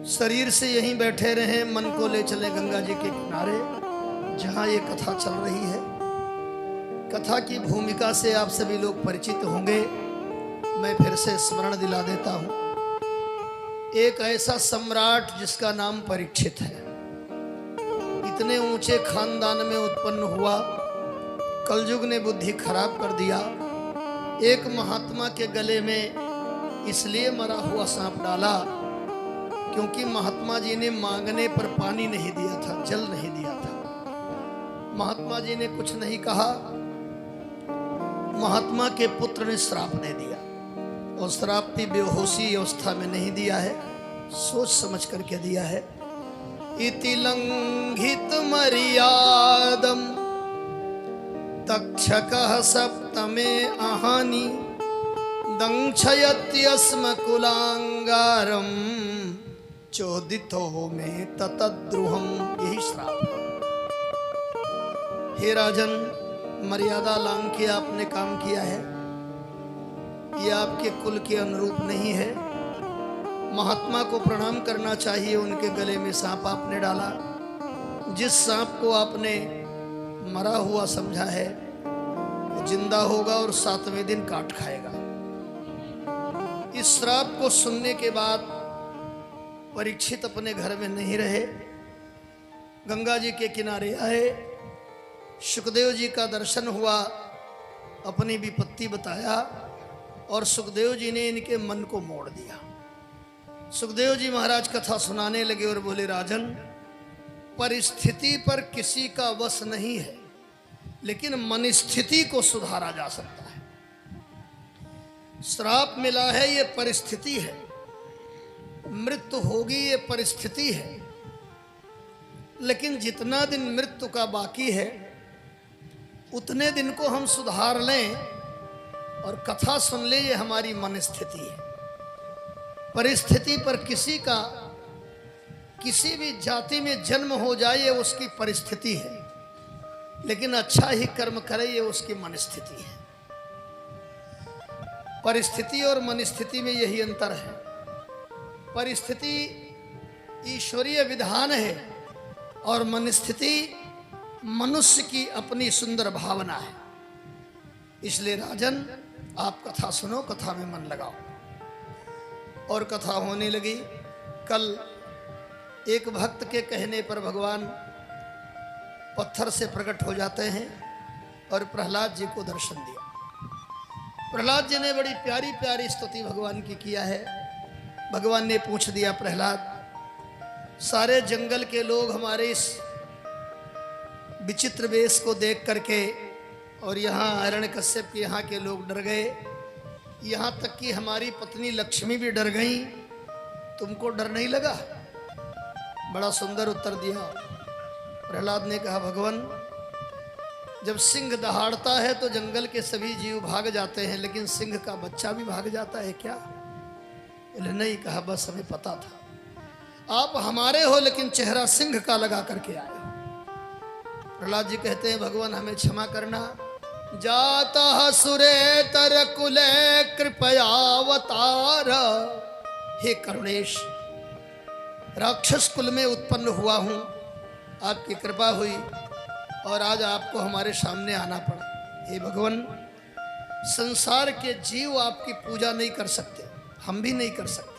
शरीर से यहीं बैठे रहे, मन को ले चले गंगा जी के किनारे जहां ये कथा चल रही है। कथा की भूमिका से आप सभी लोग परिचित होंगे। मैं फिर से स्मरण दिला देता हूं। एक ऐसा सम्राट जिसका नाम परीक्षित है, इतने ऊंचे खानदान में उत्पन्न हुआ, कलयुग ने बुद्धि खराब कर दिया। एक महात्मा के गले में इसलिए मरा हुआ सांप डाला क्योंकि महात्मा जी ने मांगने पर पानी नहीं दिया था, जल नहीं दिया था। महात्मा जी ने कुछ नहीं कहा, महात्मा के पुत्र ने श्राप दे दिया और श्राप भी बेहोशी अवस्था में नहीं दिया है, सोच समझ करके दिया है। इति लंघित मर्यादम तक्षकः सप्तमे अहानि दंक्षयत्यस्म कुलांगारम चोदितो में ततद्रुहम। यही श्राप। हे राजन, मर्यादा लांघ के आपने काम किया है, ये आपके कुल के अनुरूप नहीं है। महात्मा को प्रणाम करना चाहिए, उनके गले में सांप आपने डाला। जिस सांप को आपने मरा हुआ समझा है वो जिंदा होगा और 7वें दिन काट खाएगा। इस श्राप को सुनने के बाद परीक्षित अपने घर में नहीं रहे, गंगा जी के किनारे आए। सुखदेव जी का दर्शन हुआ, अपनी विपत्ति बताया और सुखदेव जी ने इनके मन को मोड़ दिया। सुखदेव जी महाराज कथा सुनाने लगे और बोले, राजन, परिस्थिति पर किसी का वश नहीं है, लेकिन मन स्थिति को सुधारा जा सकता है। श्राप मिला है, ये परिस्थिति है। मृत्यु होगी, ये परिस्थिति है। लेकिन जितना दिन मृत्यु का बाकी है उतने दिन को हम सुधार लें और कथा सुन ले, ये हमारी मन स्थिति है। परिस्थिति पर किसी का किसी भी जाति में जन्म हो जाए ये उसकी परिस्थिति है, लेकिन अच्छा ही कर्म करे ये उसकी मन स्थिति है। परिस्थिति और मन स्थिति में यही अंतर है। परिस्थिति ईश्वरीय विधान है और मन स्थिति मनुष्य की अपनी सुंदर भावना है। इसलिए राजन, आप कथा सुनो, कथा में मन लगाओ। और कथा होने लगी। कल एक भक्त के कहने पर भगवान पत्थर से प्रकट हो जाते हैं और प्रहलाद जी को दर्शन दिया। प्रहलाद जी ने बड़ी प्यारी प्यारी स्तुति भगवान की किया है। भगवान ने पूछ दिया, प्रहलाद, सारे जंगल के लोग हमारे इस विचित्र वेश को देख करके और यहाँ हिरण्यकश्यप के यहाँ के लोग डर गए, यहाँ तक कि हमारी पत्नी लक्ष्मी भी डर गई, तुमको डर नहीं लगा? बड़ा सुंदर उत्तर दिया। प्रहलाद ने कहा, भगवान, जब सिंह दहाड़ता है तो जंगल के सभी जीव भाग जाते हैं, लेकिन सिंह का बच्चा भी भाग जाता है क्या? नहीं। कहा, बस हमें पता था आप हमारे हो, लेकिन चेहरा सिंह का लगा करके आए। प्रहलाद जी कहते हैं, भगवान हमें क्षमा करना। जाता सुरेतर कुले कृपयावतार। हे करुणेश, राक्षस कुल में उत्पन्न हुआ हूं, आपकी कृपा हुई और आज आपको हमारे सामने आना पड़ा। हे भगवान, संसार के जीव आपकी पूजा नहीं कर सकते, हम भी नहीं कर सकते।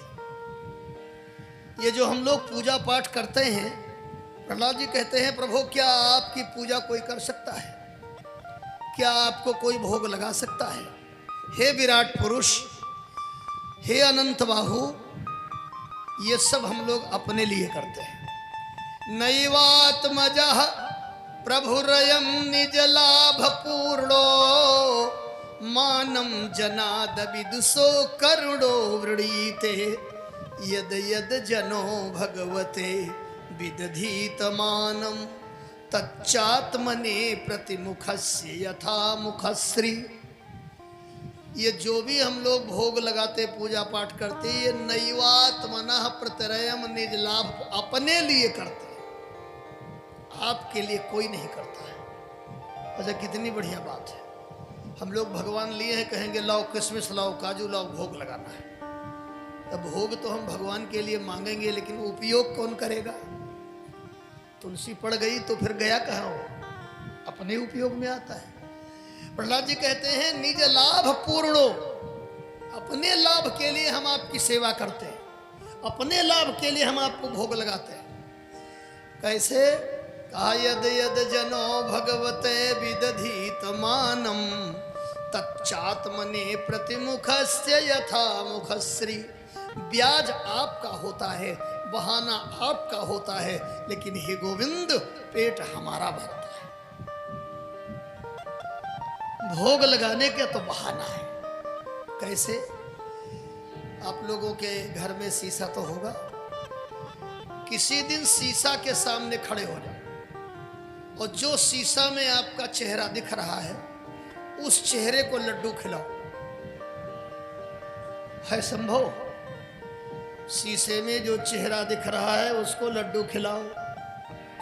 ये जो हम लोग पूजा पाठ करते हैं, प्रहलाद जी कहते हैं, प्रभु, क्या आपकी पूजा कोई कर सकता है? क्या आपको कोई भोग लगा सकता है? हे विराट पुरुष, हे अनंत बाहु, ये सब हम लोग अपने लिए करते हैं। नैवात्मजः प्रभुरयं निज लाभ पूर्णो मानम जनाद विदुषो करुणो वृणीते यद यद जनो भगवते विदधीत मानम तच्चात्मने प्रतिमुखस्य यथा मुखश्री। ये जो भी हम लोग भोग लगाते, पूजा पाठ करते, ये नैवात्मनः प्रत्ययम निज लाभ अपने लिए करते, आपके लिए कोई नहीं करता है। अच्छा, कितनी बढ़िया बात है। हम लोग भगवान लिए हैं, कहेंगे लाओ किशमिश, लाओ काजू, लाओ, भोग लगाना है। तो भोग तो हम भगवान के लिए मांगेंगे, लेकिन उपयोग कौन करेगा? तुलसी पड़ गई तो फिर गया कहाँ हो? अपने उपयोग में आता है। प्रहलाद जी कहते हैं निज लाभ पूर्णो, अपने लाभ के लिए हम आपकी सेवा करते हैं, अपने लाभ के लिए हम आपको भोग लगाते हैं। कैसे? कहा यद यद जनो भगवते विदधीत मानम तच्चात्मने प्रतिमुखस्य यथा मुखश्री। ब्याज आपका होता है, बहाना आपका होता है, लेकिन हे गोविंद पेट हमारा भरता है। भोग लगाने का तो बहाना है। कैसे? आप लोगों के घर में शीशा तो होगा, किसी दिन शीशा के सामने खड़े हो जाओ और जो शीशा में आपका चेहरा दिख रहा है उस चेहरे को लड्डू खिलाओ। है संभव? शीशे में जो चेहरा दिख रहा है उसको लड्डू खिलाओ,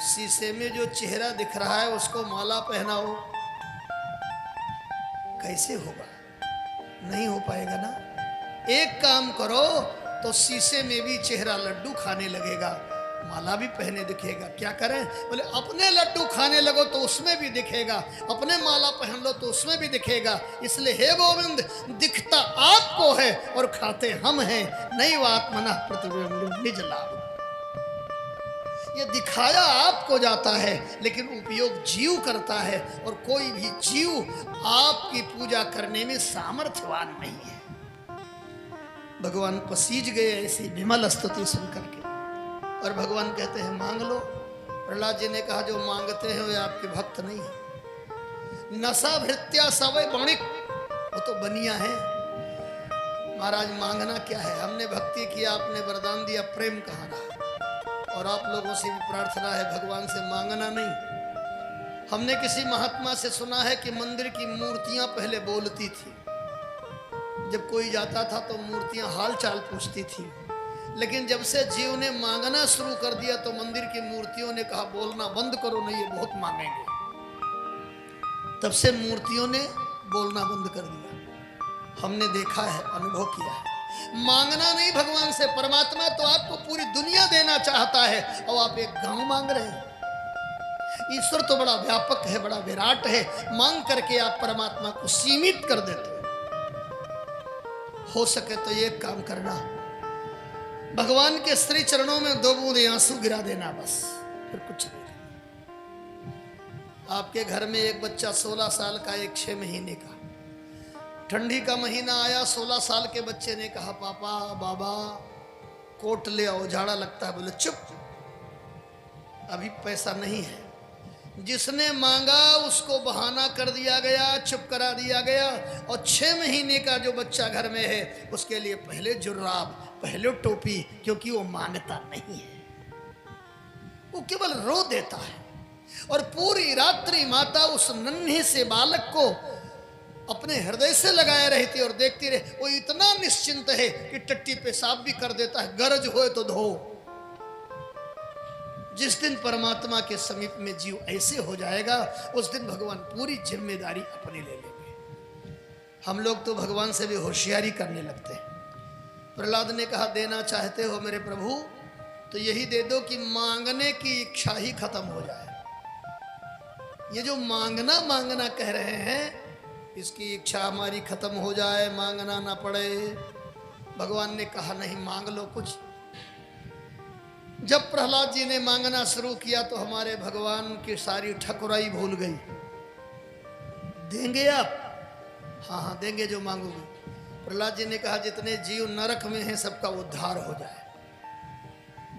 शीशे में जो चेहरा दिख रहा है उसको माला पहनाओ। कैसे होगा? नहीं हो पाएगा ना। एक काम करो तो शीशे में भी चेहरा लड्डू खाने लगेगा, माला भी पहने दिखेगा। क्या करें? बोले अपने लड्डू खाने लगो तो उसमें भी दिखेगा, अपने माला पहन लो तो उसमें भी दिखेगा। इसलिए हे गोविंद दिखता आपको है और खाते हम हैं। नहीं आत्मना प्रतिबिंब निज लाभ। ये दिखाया आपको जाता है लेकिन उपयोग जीव करता है, और कोई भी जीव आपकी पूजा करने में सामर्थ्यवान नहीं है। भगवान पसीज गए ऐसी विमल स्तुति सुनकर के, और भगवान कहते हैं मांग लो। प्रहलाद जी ने कहा जो मांगते हैं वे आपके भक्त नहीं है। नशा भृत्या सवय बणिक, वो तो बनिया है। महाराज मांगना क्या है? हमने भक्ति किया, आपने वरदान दिया, प्रेम कहाँ रहा? और आप लोगों से भी प्रार्थना है भगवान से मांगना नहीं। हमने किसी महात्मा से सुना है कि मंदिर की मूर्तियां पहले बोलती थी, जब कोई जाता था तो मूर्तियां हाल चाल पूछती थी, लेकिन जब से जीव ने मांगना शुरू कर दिया तो मंदिर की मूर्तियों ने कहा बोलना बंद करो, नहीं ये बहुत मांगेंगे। तब से मूर्तियों ने बोलना बंद कर दिया। हमने देखा है, अनुभव किया है। मांगना नहीं भगवान से। परमात्मा तो आपको पूरी दुनिया देना चाहता है और आप एक गांव मांग रहे हैं। ईश्वर तो बड़ा व्यापक है, बड़ा विराट है, मांग करके आप परमात्मा को सीमित कर देते हैं। हो सके तो ये काम करना, भगवान के श्री चरणों में 2 बूंद आंसू गिरा देना, बस, फिर कुछ नहीं। आपके घर में एक बच्चा 16 साल का, एक 6 महीने का, ठंडी का महीना आया, 16 साल के बच्चे ने कहा पापा बाबा कोट ले आओ, झाड़ा लगता है। बोले चुप, अभी पैसा नहीं है। जिसने मांगा उसको बहाना कर दिया गया, चुप करा दिया गया। और 6 महीने का जो बच्चा घर में है उसके लिए पहले जुर्राब, पहले टोपी, क्योंकि वो मांगता नहीं है, वो केवल रो देता है। और पूरी रात्रि माता उस नन्हे से बालक को अपने हृदय से लगाए रहती और देखती रहे। वो इतना निश्चिंत है कि टट्टी पेशाब भी कर देता है, गरज होए तो धो। जिस दिन परमात्मा के समीप में जीव ऐसे हो जाएगा उस दिन भगवान पूरी जिम्मेदारी अपनी ले लेंगे। हम लोग तो भगवान से भी होशियारी करने लगते हैं। प्रहलाद ने कहा देना चाहते हो मेरे प्रभु तो यही दे दो कि मांगने की इच्छा ही खत्म हो जाए। ये जो मांगना मांगना कह रहे हैं इसकी इच्छा हमारी खत्म हो जाए, मांगना ना पड़े। भगवान ने कहा नहीं, मांग लो कुछ। जब प्रहलाद जी ने मांगना शुरू किया तो हमारे भगवान की सारी ठकुराई भूल गई। देंगे आप? हाँ हाँ देंगे जो मांगोगे। प्रहलाद जी ने कहा जितने जीव नरक में हैं सबका उद्धार हो जाए।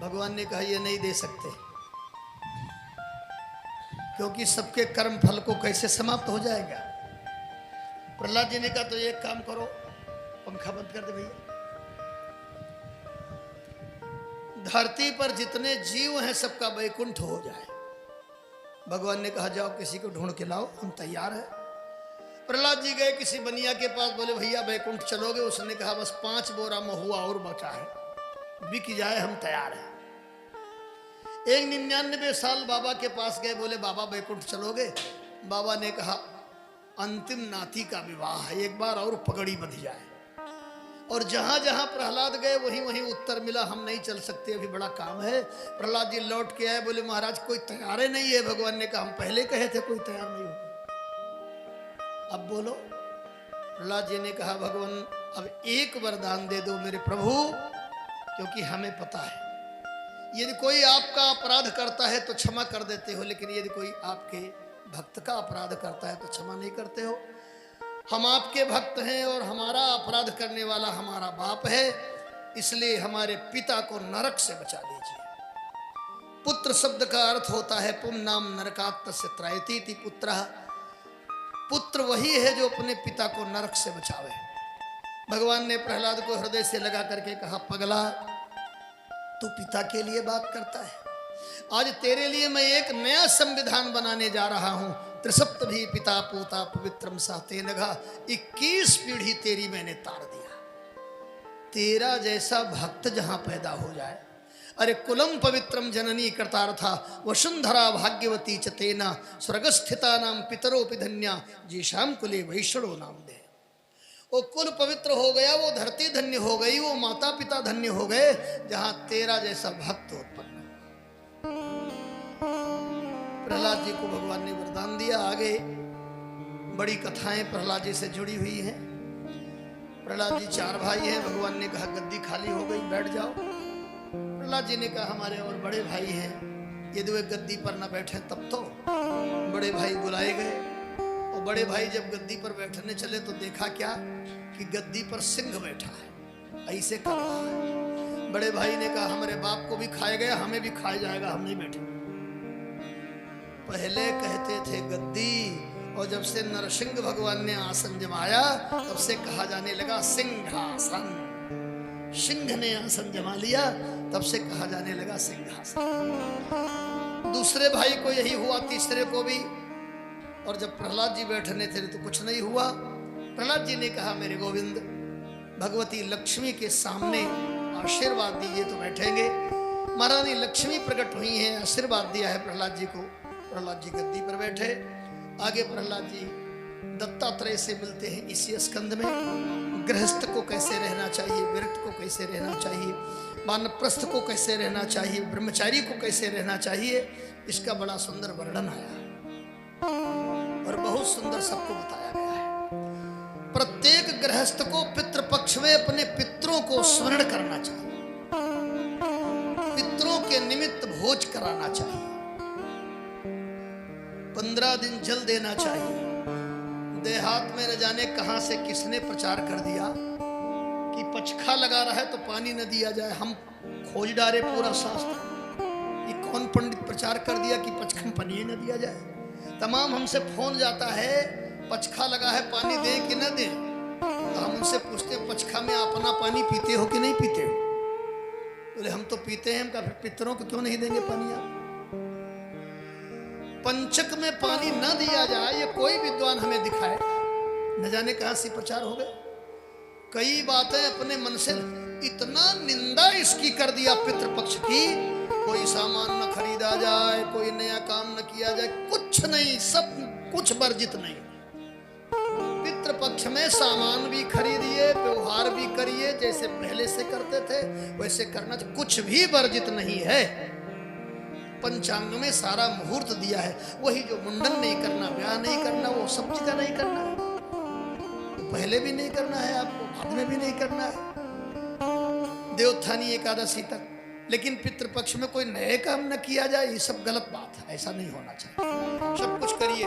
भगवान ने कहा ये नहीं दे सकते, क्योंकि सबके कर्म फल को कैसे समाप्त हो जाएगा। प्रहलाद जी ने कहा तो एक काम करो, पंखा बंद कर दे भैया। धरती पर जितने जीव हैं सबका वैकुंठ हो जाए। भगवान ने कहा जाओ किसी को ढूंढ के लाओ, हम तैयार हैं। प्रहलाद जी गए किसी बनिया के पास, बोले भैया वैकुंठ चलोगे? उसने कहा बस 5 बोरा महुआ और बचा है, बिक जाए हम तैयार हैं। एक 99 साल बाबा के पास गए, बोले बाबा वैकुंठ चलोगे? बाबा ने कहा अंतिम नाती का विवाह है, एक बार और पगड़ी बंध जाए। और जहां जहां प्रहलाद गए वहीं वहीं उत्तर मिला, हम नहीं चल सकते, अभी बड़ा काम है। प्रहलाद जी लौट के आए, बोले महाराज कोई तैयार नहीं है। भगवान ने कहा हम पहले कहे थे कोई तैयार नहीं हो, अब बोलो। प्रहलाद जी ने कहा भगवान अब एक वरदान दे दो मेरे प्रभु, क्योंकि हमें पता है यदि कोई आपका अपराध करता है तो क्षमा कर देते हो, लेकिन यदि कोई आपके भक्त का अपराध करता है तो क्षमा नहीं करते हो। हम आपके भक्त हैं और हमारा अपराध करने वाला हमारा बाप है, इसलिए हमारे पिता को नरक से बचा लीजिए। पुत्र शब्द का अर्थ होता है पुम नाम नरकात् तस्य त्रायतीति पुत्रः। पुत्र वही है जो अपने पिता को नरक से बचावे। भगवान ने प्रहलाद को हृदय से लगा करके कहा पगला, तू पिता के लिए बात करता है, आज तेरे लिए मैं एक नया संविधान बनाने जा रहा हूं। त्रिसप्त भी पिता पूता पवित्रम साते नघा, 21 पीढ़ी तेरी मैंने तार दिया। तेरा जैसा भक्त जहां पैदा हो जाए, अरे कुलम पवित्रम जननी कर्तार्था वसुंधरा भाग्यवती च तेना स्वर्गस्थिता नाम पितरोपि धन्या जीशाम कुले वैष्णो नाम दे। वो कुल पवित्र हो गया, वो धरती धन्य हो गई, वो माता पिता धन्य हो गए जहां तेरा जैसा भक्त उत्पन्न। प्रहलाद जी को भगवान ने वरदान दिया। आगे बड़ी कथाएं प्रहलाद जी से जुड़ी हुई हैं। प्रहलाद जी 4 भाई हैं। भगवान ने कहा गद्दी खाली हो गई, बैठ जाओ। प्रहलाद जी ने कहा हमारे और बड़े भाई हैं, यदि वे गद्दी पर न बैठे तब तो। बड़े भाई बुलाए गए और बड़े भाई जब गद्दी पर बैठने चले तो देखा क्या कि गद्दी पर सिंह बैठा है, ऐसे कर रहा है। बड़े भाई ने कहा हमारे बाप को भी खाया गया, हमें भी खाया जाएगा, हम नहीं बैठे। पहले कहते थे गद्दी, और जब से नरसिंह भगवान ने आसन जमाया तब से कहा जाने लगा सिंहासन। सिंह ने आसन जमा लिया तब से कहा जाने लगा सिंहासन। दूसरे भाई को यही हुआ, तीसरे को भी। और जब प्रहलाद जी बैठने थे तो कुछ नहीं हुआ। प्रहलाद जी ने कहा मेरे गोविंद, भगवती लक्ष्मी के सामने आशीर्वाद दीजिए तो बैठेंगे। महारानी लक्ष्मी प्रकट हुई हैं, आशीर्वाद दिया है प्रहलाद जी को। प्रहलाद जी गद्दी पर बैठे। आगे प्रहलाद जी दत्तात्रेय से मिलते हैं इसी स्कंद में। गृहस्थ को कैसे रहना चाहिए, विरक्त को कैसे रहना चाहिए, वानप्रस्थ को कैसे रहना चाहिए, ब्रह्मचारी को कैसे रहना चाहिए, इसका बड़ा सुंदर वर्णन आया और बहुत सुंदर सबको बताया गया है। प्रत्येक गृहस्थ को पितृपक्ष में अपने पितरों को स्मरण करना चाहिए, पितरों के निमित्त भोज कराना चाहिए, 15 दिन जल देना चाहिए। देहात में न जाने कहां से किसने प्रचार कर दिया कि पचखा लगा रहा है तो पानी न दिया जाए। हम खोज डाले पूरा शास्त्र, ये कौन पंडित प्रचार कर दिया कि पचखा में पानी न दिया जाए। तमाम हमसे फोन जाता है पचखा लगा है पानी दें कि न दें, तो हम उनसे पूछते पचखा में अपना पानी पीते हो कि नहीं पीते हो? बोले हम तो पीते हैं। हम कहा फिर पितरों को क्यों नहीं देंगे पानी आप? पंचक में पानी न दिया जाए ये कोई विद्वान हमें दिखाए, न जाने कहां से प्रचार हो गए। कई बातें अपने मन से इतना निंदा इसकी कर दिया पितृपक्ष की, कोई सामान न खरीदा जाए, कोई नया काम न किया जाए, कुछ नहीं, सब कुछ वर्जित नहीं। पितृपक्ष में सामान भी खरीदिए, व्यवहार भी करिए, जैसे पहले से करते थे वैसे करना, कुछ भी वर्जित नहीं है। पंचांग में सारा मुहूर्त दिया है, वही जो मुंडन नहीं करना, ब्याह नहीं करना, वो सब चीज़ नहीं करना है। तो पहले भी नहीं करना है आपको, बाद में भी नहीं करना है, देवोत्थानी एकादशी तक। लेकिन पितृपक्ष में कोई नए काम न किया जाए, ये सब गलत बात है, ऐसा नहीं होना चाहिए। सब कुछ करिए।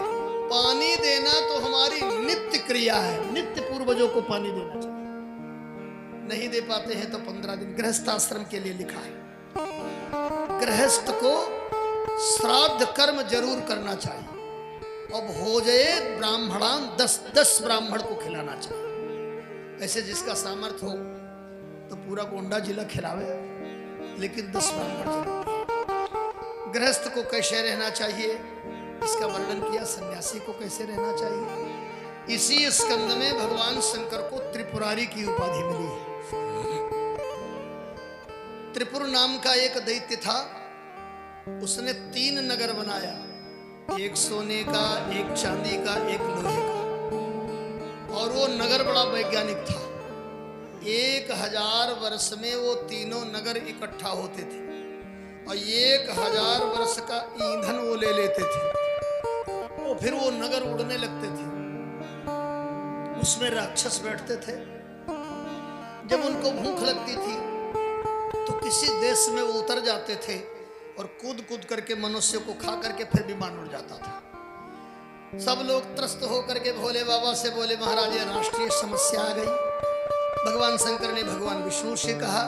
पानी देना तो हमारी नित्य क्रिया है, नित्य पूर्वजों को पानी देना चाहिए। नहीं दे पाते हैं तो 15 दिन गृहस्थ आश्रम के लिए लिखा है। गृहस्थ को श्राद्ध कर्म जरूर करना चाहिए और भोजये ब्राह्मणान 10 ब्राह्मण को खिलाना चाहिए। ऐसे जिसका सामर्थ्य हो तो पूरा गोंडा जिला खिलावे, लेकिन 10 ब्राह्मण जरूर। गृहस्थ को कैसे रहना चाहिए इसका वर्णन किया, सन्यासी को कैसे रहना चाहिए। इसी स्कंद में भगवान शंकर को त्रिपुरारी की उपाधि मिली है। त्रिपुर नाम का एक दैत्य था, उसने 3 नगर बनाया, एक सोने का, एक चांदी का, एक लोहे का। और वो नगर बड़ा वैज्ञानिक था। 1000 वर्ष में वो तीनों नगर इकट्ठा होते थे और 1000 वर्ष का ईंधन वो ले लेते थे और फिर वो नगर उड़ने लगते थे। उसमें राक्षस बैठते थे। जब उनको भूख लगती थी तो किसी देश में वो उतर जाते थे और कूद कूद करके मनुष्य को खा करके फिर विमान उड़ जाता था। सब लोग त्रस्त होकर के भोले बाबा से बोले, महाराज ये राष्ट्रीय समस्या आ गई। भगवान शंकर ने भगवान विष्णु से कहा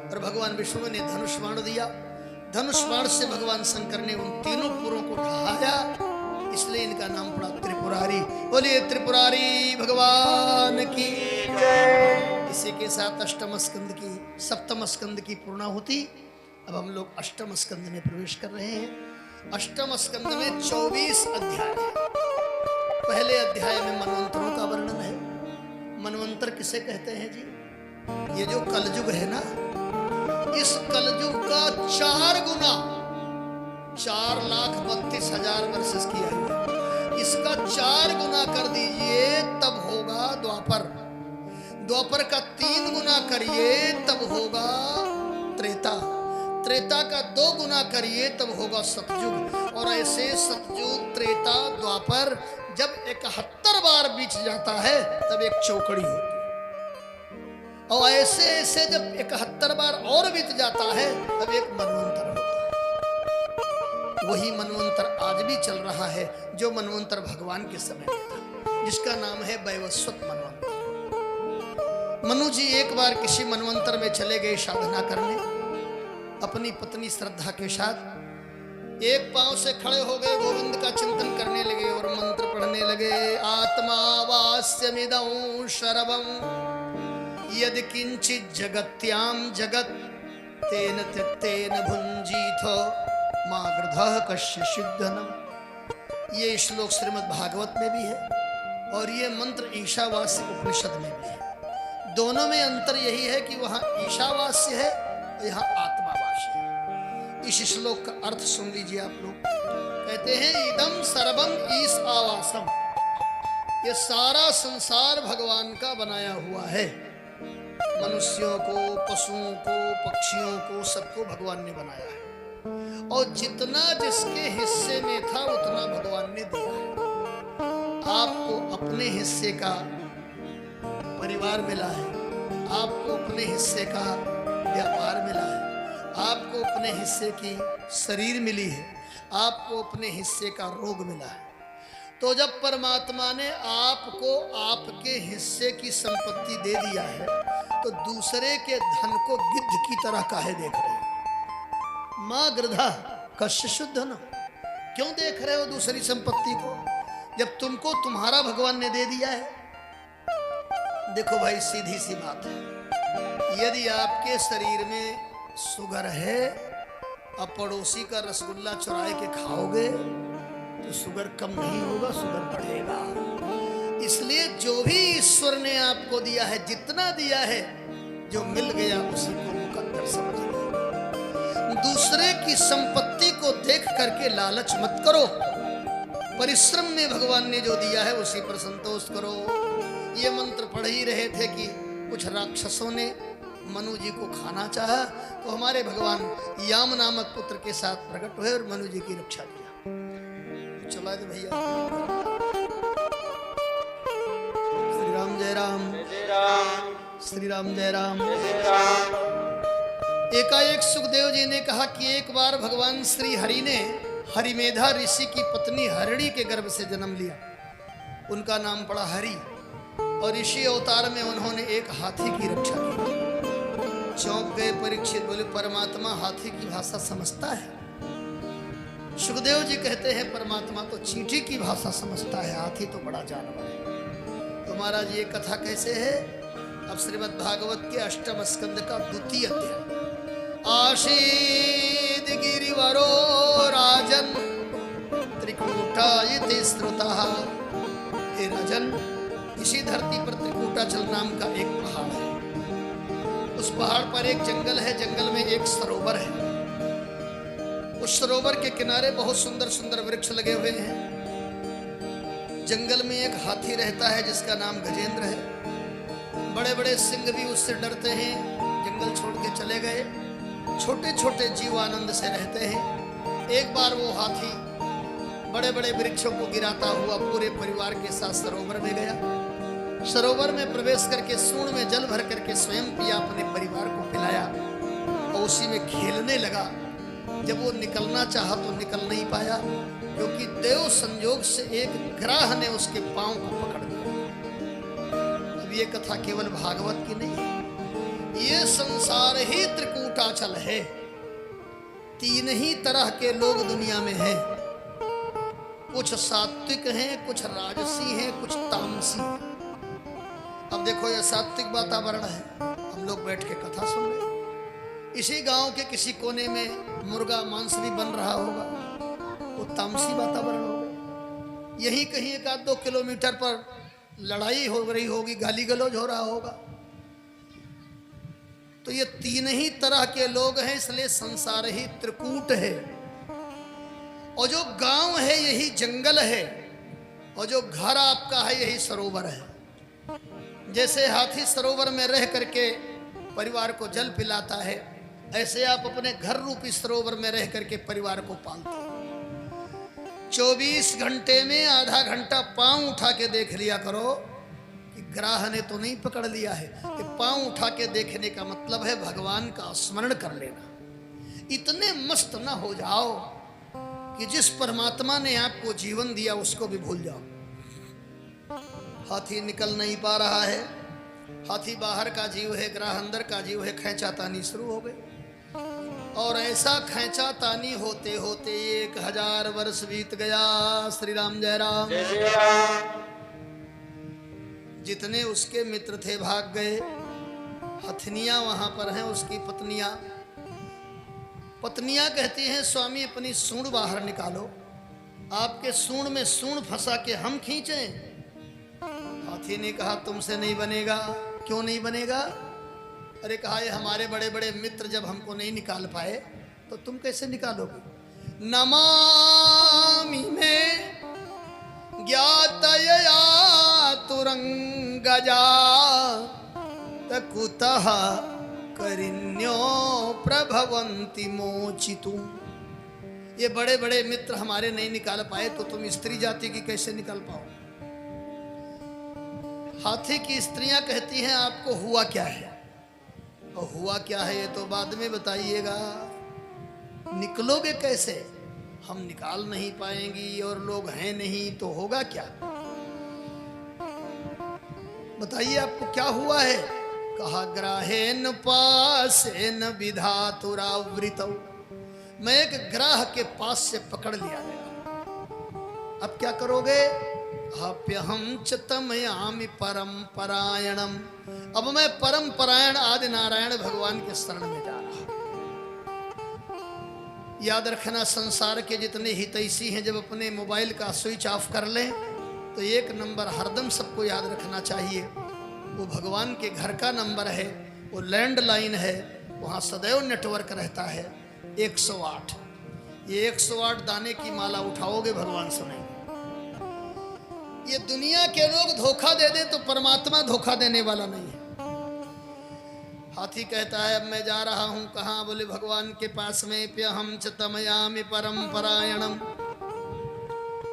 और भगवान विष्णु ने धनुष बाण दिया। धनुष बाण से भगवान शंकर ने उन तीनों पुरों को ढहाया, इसलिए इनका नाम पड़ा त्रिपुरारी। बोलिए त्रिपुरारी भगवान की। इसी के साथ सप्तम स्कंद की पूर्णाहुति। अब हम लोग अष्टम स्कंद में प्रवेश कर रहे हैं। अष्टम स्कंद में 24 अध्याय है। पहले अध्याय में मनवंतरों का वर्णन है। मनवंतर किसे कहते हैं जी? ये जो कलयुग है ना, इस कलयुग का 4 गुना 4,32,000 वर्ष की आयु है। इसका 4 गुना कर दीजिए तब होगा द्वापर। द्वापर का 3 गुना करिए तब होगा त्रेता। त्रेता का 2 गुना करिए तब होगा सतयुग। और ऐसे सतयुग, त्रेता, द्वापर जब 71 बार बीत जाता है तब एक चौकड़ी होती है। और ऐसे ऐसे जब 71 बार और बीत जाता है तब एक मनवंतर होता है। वही मनवंतर आज भी चल रहा है जो मनवंतर भगवान के समय में था, जिसका नाम है वैवस्वत मनवंतर। मनु जी एक बार किसी मनवंतर में चले गए साधना करने, अपनी पत्नी श्रद्धा के साथ। एक पांव से खड़े हो गए, गोविंद का चिंतन करने लगे और मंत्र पढ़ने लगे। आत्मा वास्यमिदं सर्वं यदि किंचित जगत्याम जगत तेन त्यक्तेन भुंजीथो मा गृधः कश्चिदनम। ये श्लोक श्रीमद् भागवत में भी है और ये मंत्र ईशावास्य उपनिषद में भी है। दोनों में अंतर यही है कि वहां ईशावास्य है और यहाँ आत्मावास्य है। इस श्लोक का अर्थ सुन लीजिए आप लोग। कहते हैं इदम सर्वम ईश आवासम। ये सारा संसार भगवान का बनाया हुआ है। मनुष्यों को, पशुओं को, पक्षियों को, सबको भगवान ने बनाया है और जितना जिसके हिस्से में था उतना भगवान ने दिया है। आपको अपने हिस्से का परिवार मिला है, आपको अपने हिस्से का व्यापार मिला है, आपको अपने हिस्से की शरीर मिली है, आपको अपने हिस्से का रोग मिला है। तो जब परमात्मा ने आपको आपके हिस्से की संपत्ति दे दिया है तो दूसरे के धन को गिद्ध की तरह काहे देख रहे हो? माँ गृधा कश्चित् धन। क्यों देख रहे हो दूसरी संपत्ति को जब तुमको तुम्हारा भगवान ने दे दिया है? देखो भाई, सीधी सी बात है। यदि आपके शरीर में शुगर है अब पड़ोसी का रसगुल्ला चुरा के खाओगे तो शुगर कम नहीं होगा, शुगर बढ़ेगा। इसलिए जो भी ईश्वर ने आपको दिया है, जितना दिया है, जो मिल गया उसी को मुकद्दर समझिए। दूसरे की संपत्ति को देख करके लालच मत करो। परिश्रम में भगवान ने जो दिया है उसी पर संतोष करो। ये मंत्र पढ़ ही रहे थे कि कुछ राक्षसों ने मनु जी को खाना चाहा तो हमारे भगवान याम नामक पुत्र के साथ प्रकट हुए और मनु जी की रक्षा किया। चला दे भैया। श्री राम जय राम, श्री राम जय राम। एकाएक सुखदेव जी ने कहा कि एक बार भगवान श्री हरि ने हरिमेधा ऋषि की पत्नी हरिणी के गर्भ से जन्म लिया। उनका नाम पड़ा हरि और ऋषि अवतार में उन्होंने एक हाथी की रक्षा की। चौंक गए परीक्षित, बोले परमात्मा हाथी की भाषा समझता है? सुखदेव जी कहते हैं परमात्मा तो चींटी की भाषा समझता है, हाथी तो बड़ा जानवर है। तो महाराज ये कथा कैसे है? अब श्रीमद् भागवत के अष्टम स्कंद का 2वां अध्याय। आशीद गिरिवरो राजन त्रिकूटा इति श्रुतः। हे राजन, इसी धरती पर त्रिकूटाचल नाम का एक पहाड़ है। उस पहाड़ पर एक जंगल है, जंगल में एक सरोवर है। उस सरोवर के किनारे बहुत सुंदर सुंदर वृक्ष लगे हुए हैं। जंगल में एक हाथी रहता है जिसका नाम गजेंद्र है। बड़े बड़े सिंह भी उससे डरते हैं, जंगल छोड़ के चले गए। छोटे छोटे जीव आनंद से रहते हैं। एक बार वो हाथी बड़े बड़े वृक्षों को गिराता हुआ पूरे परिवार के साथ सरोवर में गया। सरोवर में प्रवेश करके सूंड में जल भर करके स्वयं पिया, अपने परिवार को पिलाया और उसी में खेलने लगा। जब वो निकलना चाहा तो निकल नहीं पाया, क्योंकि देव संजोग से एक ग्राह ने उसके पांव को पकड़ लिया। अब ये कथा केवल भागवत की नहीं है, ये संसार ही त्रिकूटाचल है। तीन ही तरह के लोग दुनिया में हैं, कुछ सात्विक हैं, कुछ राजसी हैं, कुछ तामसी हैं। अब देखो ये सात्विक वातावरण है, हम लोग बैठ के कथा सुन रहे हैं। इसी गांव के किसी कोने में मुर्गा मांस भी बन रहा होगा, वो तामसी वातावरण होगा। यहीं कहीं 1-2 किलोमीटर पर लड़ाई हो रही होगी, गाली गलौज हो रहा होगा। तो ये तीन ही तरह के लोग हैं, इसलिए संसार ही त्रिकूट है। और जो गांव है यही जंगल है, और जो घर आपका है यही सरोवर है। जैसे हाथी सरोवर में रह करके परिवार को जल पिलाता है, ऐसे आप अपने घर रूपी सरोवर में रह करके परिवार को पालते हैं। 24 घंटे में आधा घंटा पांव उठा के देख लिया करो कि ग्राह ने तो नहीं पकड़ लिया है। कि पांव उठा के देखने का मतलब है भगवान का स्मरण कर लेना। इतने मस्त ना हो जाओ कि जिस परमात्मा ने आपको जीवन दिया उसको भी भूल जाओ। हाथी निकल नहीं पा रहा है, हाथी बाहर का जीव है, ग्राह अंदर का जीव है। खैंचातानी शुरू हो गई और ऐसा खैंचातानी होते होते 1000 वर्ष बीत गया। श्री राम जय राम। जितने उसके मित्र थे भाग गए। हथनियां वहां पर हैं, उसकी पत्नियां कहती हैं स्वामी अपनी सूंड बाहर निकालो, आपके सूंड में सूंड फंसा के हम खींचें। हाथी ने कहा तुमसे नहीं बनेगा। क्यों नहीं बनेगा? अरे कहा ये हमारे बड़े बड़े मित्र जब हमको नहीं निकाल पाए तो तुम कैसे निकालोगे? नमामि में ज्ञातया तुरंगजा तकुतः करिण्यो प्रभवन्ति मोचितुम। ये बड़े बड़े मित्र हमारे नहीं निकाल पाए तो तुम स्त्री जाति की कैसे निकाल पाओ? हाथी की स्त्रियां कहती हैं आपको हुआ क्या है? और हुआ क्या है ये तो बाद में बताइएगा। निकलोगे कैसे? हम निकाल नहीं पाएंगी और लोग हैं नहीं तो होगा क्या? बताइए आपको क्या हुआ है? कहा ग्राहेन पासेन विधातुरावृतौ, मैं एक ग्राह के पास से पकड़ लिया गया। अब क्या करोगे? अप्यहं च तमयामि परम परायणम, अब मैं परम परायण आदि नारायण भगवान के शरण में जा रहा हूं। याद रखना संसार के जितने हितैषी हैं जब अपने मोबाइल का स्विच ऑफ कर लें तो एक नंबर हरदम सबको याद रखना चाहिए, वो भगवान के घर का नंबर है, वो लैंडलाइन है, वहाँ सदैव नेटवर्क रहता है 108। ये 108 दाने की माला उठाओगे भगवान सुनेंगे। ये दुनिया के लोग धोखा दे दे तो परमात्मा धोखा देने वाला नहीं है। हाथी कहता है अब मैं जा रहा हूं कहां? बोले भगवान के पास में। प्यहम च तमयामि परम परायणम।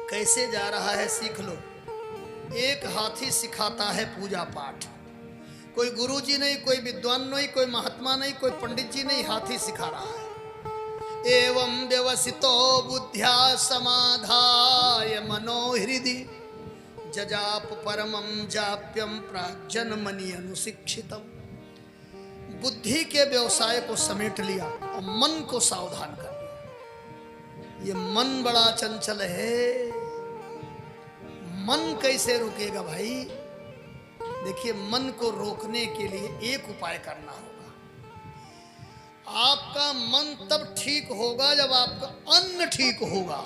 कैसे जा रहा है सीख लो। एक हाथी सिखाता है पूजा पाठ, कोई गुरुजी नहीं, कोई विद्वान नहीं, कोई महात्मा नहीं, कोई पंडित जी नहीं, हाथी सिखा रहा है। एवं व्यवसितो बुद्ध्या समाधाय मनोहृदि जजाप परमं जाप्यम प्राजन्मनि अनुशिक्षितम। बुद्धि के व्यवसाय को समेट लिया और मन को सावधान कर लिया। ये मन बड़ा चंचल है, मन कैसे रुकेगा भाई? देखिए मन को रोकने के लिए एक उपाय करना होगा। आपका मन तब ठीक होगा जब आपका अन्न ठीक होगा।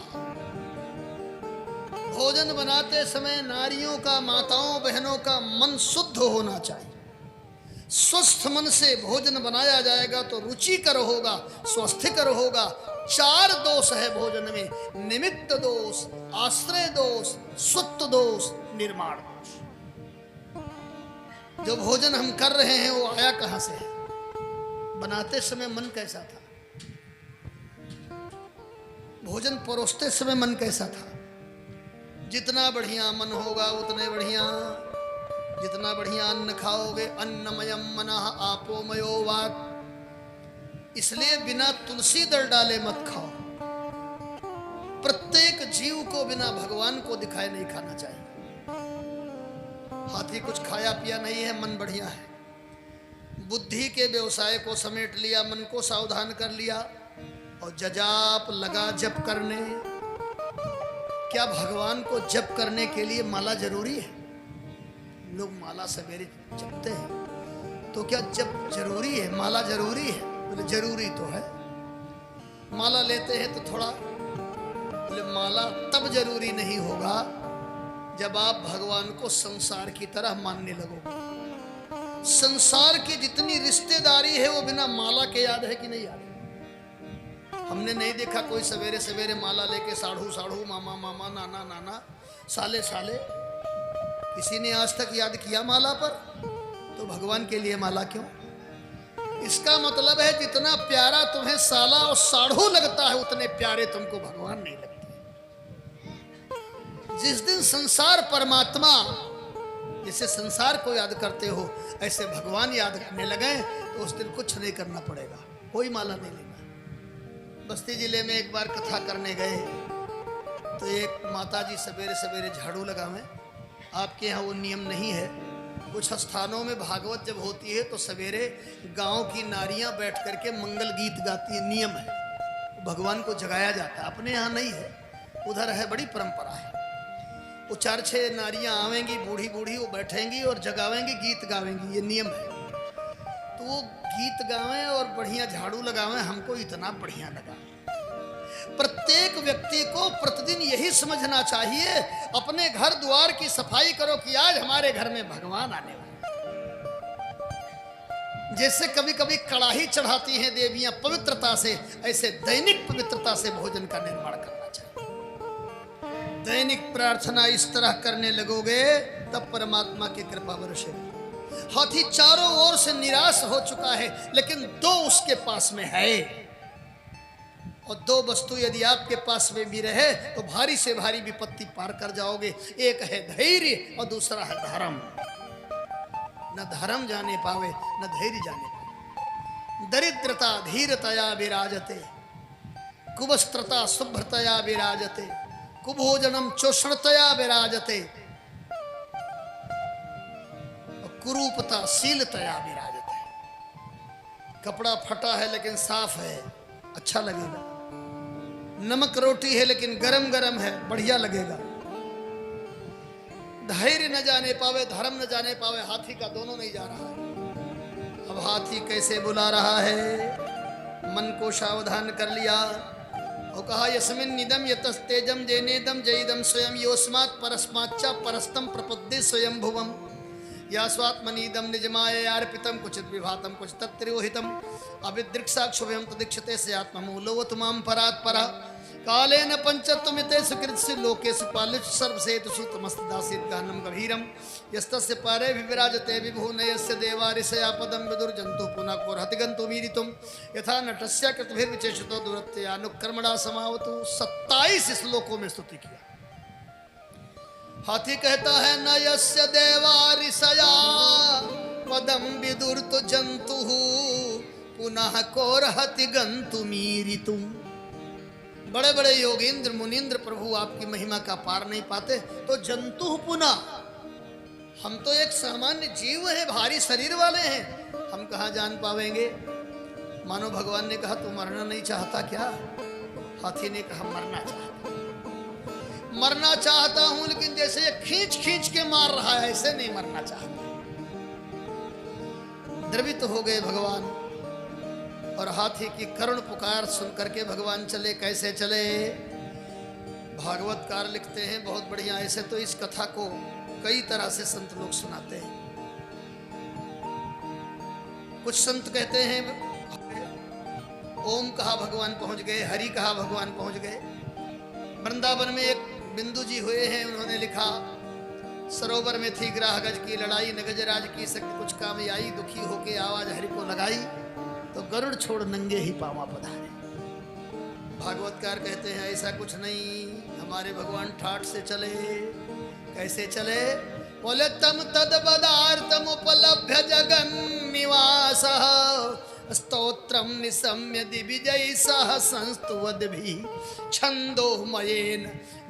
भोजन बनाते समय नारियों का, माताओं बहनों का मन शुद्ध होना चाहिए। स्वस्थ मन से भोजन बनाया जाएगा तो रुचिकर होगा, स्वस्थकर होगा। 4 दोष है भोजन में: निमित्त दोष, आश्रय दोष, सुत्त दोष, निर्माण दोष। जो भोजन हम कर रहे हैं वो आया कहां से है? बनाते समय मन कैसा था? भोजन परोसते समय मन कैसा था? जितना बढ़िया मन होगा उतने बढ़िया, जितना बढ़िया अन्न खाओगे। अन्नमयम मनः आपोमयो वाक्, इसलिए बिना तुलसी दल डाले मत खाओ। प्रत्येक जीव को बिना भगवान को दिखाए नहीं खाना चाहिए। हाथी कुछ खाया पिया नहीं है, मन बढ़िया है, बुद्धि के व्यवसाय को समेट लिया, मन को सावधान कर लिया और जजाप लगा जप करने। क्या भगवान को जप करने के लिए माला जरूरी है? लोग माला सवेरे जपते हैं, तो क्या जप जरूरी है? माला जरूरी है? बोले जरूरी तो है। माला लेते हैं तो थोड़ा, बोले माला तब जरूरी नहीं होगा जब आप भगवान को संसार की तरह मानने लगोगे। संसार की जितनी रिश्तेदारी है वो बिना माला के याद है कि नहीं याद है? हमने नहीं देखा कोई सवेरे सवेरे माला लेके साढ़ू साढ़ू, मामा मामा, नाना नाना, साले साले, किसी ने आज तक याद किया माला पर? तो भगवान के लिए माला क्यों? इसका मतलब है जितना प्यारा तुम्हें साला और साढ़ू लगता है उतने प्यारे तुमको भगवान नहीं लगते। जिस दिन संसार परमात्मा, जैसे संसार को याद करते हो ऐसे भगवान याद करने लगे तो उस दिन कुछ नहीं करना पड़ेगा, कोई माला नहीं लेना। बस्ती जिले में एक बार कथा करने गए तो एक माताजी सवेरे सवेरे झाड़ू लगावें। आपके यहाँ वो नियम नहीं है। कुछ स्थानों में भागवत जब होती है तो सवेरे गांव की नारियां बैठ करके मंगल गीत गाती है, नियम है, भगवान को जगाया जाता है। अपने यहाँ नहीं है, उधर है, बड़ी परंपरा है। वो 4-6 नारियां आवेंगी, बूढ़ी बूढ़ी, वो बैठेंगी और जगावेंगी, गीत गावेंगी, ये नियम है। तो वो गीत गावें और बढ़िया झाड़ू लगावें, हमको इतना बढ़िया लगा। प्रत्येक व्यक्ति को प्रतिदिन यही समझना चाहिए, अपने घर द्वार की सफाई करो कि आज हमारे घर में भगवान आने वाले। जैसे कभी कभी कड़ाही चढ़ाती हैं देवियां पवित्रता से, ऐसे दैनिक पवित्रता से भोजन का निर्माण करना चाहिए। दैनिक प्रार्थना इस तरह करने लगोगे तब परमात्मा की कृपा बरसेगी। हाथी चारों ओर से निराश हो चुका है, लेकिन 2 उसके पास में है। और 2 वस्तु यदि आपके पास में भी रहे तो भारी से भारी विपत्ति पार कर जाओगे। एक है धैर्य और दूसरा है धर्म। न धर्म जाने पावे न धैर्य जाने पावे। दरिद्रता धीरतया विराजते, कुवस्त्रता शुभ्रतया विराजते, कुभोजनम चोषणतया विराजते, और कुरूपता शीलतया विराजते। कपड़ा फटा है लेकिन साफ है, अच्छा लगेगा। नमक रोटी है लेकिन गरम गरम है, बढ़िया लगेगा। धैर्य न जाने पावे, धर्म न जाने पावे, हाथी का दोनों नहीं जा रहा है। अब हाथी कैसे बुला रहा है? मन को सावधान कर लिया और कहा यस्मिन् निदम यतस्तेजम जैनेदम जयदम स्वयं योस्मात् परस्माच्च परस्तम प्रपद्ये स्वयं भुवम या स्वात्मनीदम निजमायार्पितम कुचित विभातम कुछ तत्त्रियोहितम अविदृक्साक्षुभयम तदीक्षते से आत्ममूलोवत माम परात् परा कालेन पंचत्वमिते सुकृत्सु लोकेषु पालिषु सर्वसेतुषु तमस्तदासीत् गहनं गभीरं यस्तस्य पारे विविराजते विभुनयस्य देवा ऋषया पदं विदुर्जन्तु पुनः कोर्हति गन्तुमीरितुं यथा नटस्य कृतभिर्विचेषितो दुरत्या अनुकर्मणा समावतु। 27 श्लोकों में स्तुति किया। हाथी कहता है न यस्य देवा ऋषया पदं विदुर्तु जन्तुः पुनः कोर्हति गन्तुमीरितुं। बड़े बड़े योगेंद्र मुनीन्द्र प्रभु आपकी महिमा का पार नहीं पाते तो जंतु पुनः, हम तो एक सामान्य जीव हैं, भारी शरीर वाले हैं, हम कहाँ जान पावेंगे। मानो भगवान ने कहा तू मरना नहीं चाहता क्या? हाथी ने कहा मरना चाहता हूं, लेकिन जैसे ये खींच खींच के मार रहा है ऐसे नहीं मरना चाहता। द्रवित हो गए भगवान और हाथी की करुण पुकार सुन करके भगवान चले। कैसे चले? भागवतकार लिखते हैं बहुत बढ़िया। ऐसे तो इस कथा को कई तरह से संत लोग सुनाते हैं। कुछ संत कहते हैं ओम कहा भगवान पहुंच गए, हरि कहा भगवान पहुंच गए। वृंदावन में एक बिंदु जी हुए हैं, उन्होंने लिखा सरोवर में थी ग्राह गज की लड़ाई, न गजराज की शक्ति कुछ काम आई, दुखी होके आवाज हरि को लगाई, तो गरुड़ छोड़ नंगे ही पावा पधारे। भागवतकार कहते हैं ऐसा कुछ नहीं, हमारे भगवान ठाठ से चले। कैसे चले? बोले तम तद पदार्थम उपलभ्य जगन निवास स्तोत्रम निशम्य दिविजय सह संस्तुवद भी छंदोमयेन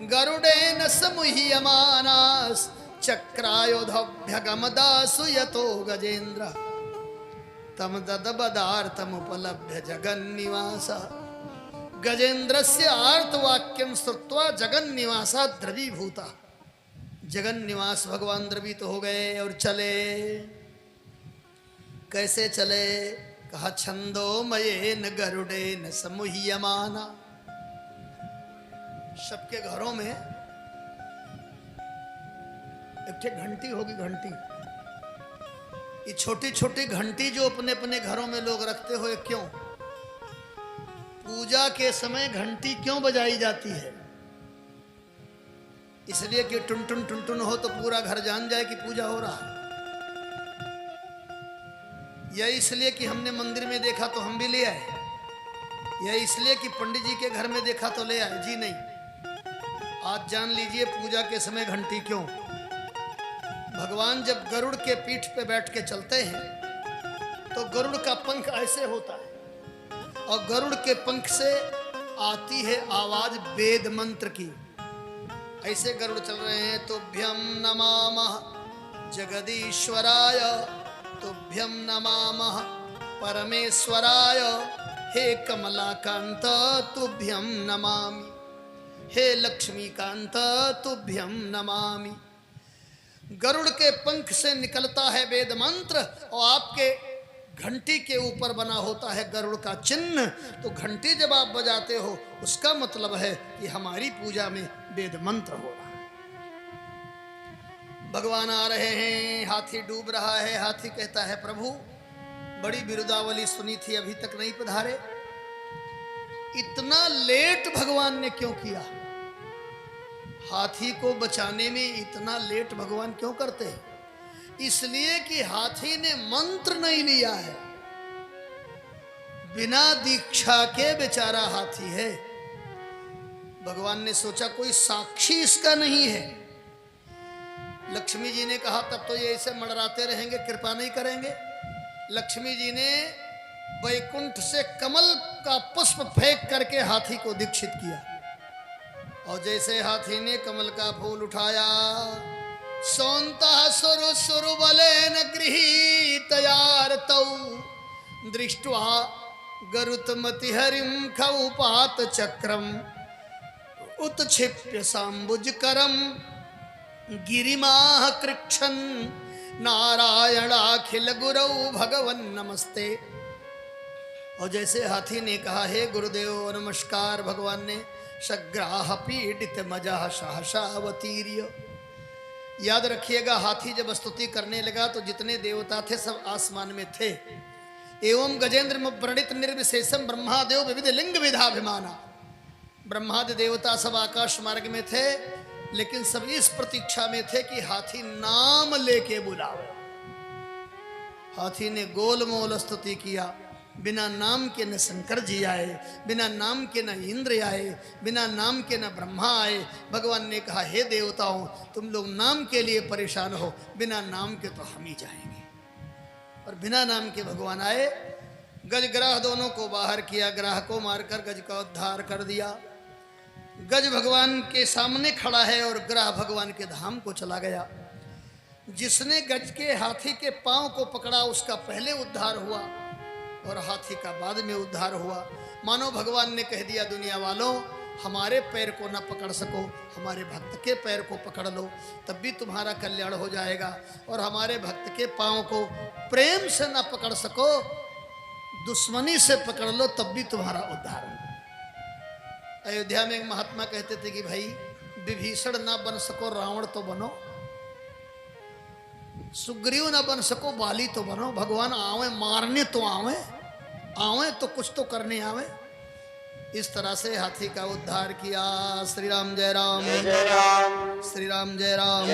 गरुडेन समुह्यमानास चक्रायुधभ्यगमदासु यतो गजेन्द्र तम तदबदार्थम उपलभ्य जगन्निवास। गजेन्द्रस्य आर्तवाक्यम श्रुत्वा जगन्निवासा द्रवीभूता। जगन्निवास भगवान द्रवित हो गए और चले। कैसे चले? कहा छंदोमयेन गरुडेन समुह्यमाना। सबके घरों में एक घंटी होगी, घंटी। ये छोटी छोटी घंटी जो अपने अपने घरों में लोग रखते हो, क्यों? पूजा के समय घंटी क्यों बजाई जाती है? इसलिए कि टुन टुन टुन टुन हो तो पूरा घर जान जाए कि पूजा हो रहा है, या इसलिए कि हमने मंदिर में देखा तो हम भी ले आए, या इसलिए कि पंडित जी के घर में देखा तो ले आए? जी नहीं। आज जान लीजिए पूजा के समय घंटी क्यों। भगवान जब गरुड़ के पीठ पे बैठ के चलते हैं तो गरुड़ का पंख ऐसे होता है और गरुड़ के पंख से आती है आवाज वेद मंत्र की। ऐसे गरुड़ चल रहे हैं। तुभ्यम नमामः जगदीश्वराय, तुभ्यम नमामः परमेश्वराय, हे कमलाकांत तुभ्यम नमामि, हे लक्ष्मीकांत तुभ्यम नमामि। गरुड़ के पंख से निकलता है वेद मंत्र और आपके घंटी के ऊपर बना होता है गरुड़ का चिन्ह। तो घंटी जब आप बजाते हो उसका मतलब है कि हमारी पूजा में वेद मंत्र हो रहा है। भगवान आ रहे हैं, हाथी डूब रहा है। हाथी कहता है प्रभु बड़ी बिरुदावली सुनी थी, अभी तक नहीं पधारे। इतना लेट भगवान ने क्यों किया? हाथी को बचाने में इतना लेट भगवान क्यों करते हैं? इसलिए कि हाथी ने मंत्र नहीं लिया है। बिना दीक्षा के बेचारा हाथी है। भगवान ने सोचा कोई साक्षी इसका नहीं है। लक्ष्मी जी ने कहा तब तो ये ऐसे मड़राते रहेंगे, कृपा नहीं करेंगे। लक्ष्मी जी ने वैकुंठ से कमल का पुष्प फेंक करके हाथी को दीक्षित किया। और जैसे हाथी ने कमल का फूल उठाया, सौंतः सुरु सुरु बलेन गृहीतयार्तौ दृष्ट्वा गरुत्मति हरिं खौपात चक्रम उत्क्षिप्य सांबुजकरम गिरिमाह कृक्षन नारायणाखिल गुरौ भगवन नमस्ते। और जैसे हाथी ने कहा हे गुरुदेव नमस्कार, भगवान ने सग्राह पीडित मजा सहसावतीर्य। याद रखिएगा हाथी जब स्तुति करने लगा तो जितने देवता थे सब आसमान में थे। एवं गजेंद्र व्रणित निर्विशेषम ब्रह्मादेव विविध लिंग विधाभिमाना। ब्रह्मादि देवता सब आकाश मार्ग में थे, लेकिन सब इस प्रतीक्षा में थे कि हाथी नाम लेके बुलावे। हाथी ने गोलमोल स्तुति किया। बिना नाम के न शंकर जी आए, बिना नाम के न इंद्र आए, बिना नाम के न ब्रह्मा आए। भगवान ने कहा हे देवताओं तुम लोग नाम के लिए परेशान हो, बिना नाम के तो हम ही जाएंगे। और बिना नाम के भगवान आए। गज ग्राह दोनों को बाहर किया, ग्राह को मारकर गज का उद्धार कर दिया। गज भगवान के सामने खड़ा है और ग्राह भगवान के धाम को चला गया। जिसने गज के हाथी के पांव को पकड़ा उसका पहले उद्धार हुआ और हाथी का बाद में उद्धार हुआ। मानो भगवान ने कह दिया दुनिया वालों हमारे पैर को न पकड़ सको, हमारे भक्त के पैर को पकड़ लो तब भी तुम्हारा कल्याण हो जाएगा। और हमारे भक्त के पांव को प्रेम से न पकड़ सको, दुश्मनी से पकड़ लो तब भी तुम्हारा उद्धार होगा। अयोध्या में एक महात्मा कहते थे कि भाई विभीषण ना बन सको रावण तो बनो, सुग्रीव ना बन सको बाली तो बनो। भगवान आवे मारने तो आवे, आवे तो कुछ तो करने आवे। इस तरह से हाथी का उद्धार किया। श्री राम जय राम, श्री राम जय राम।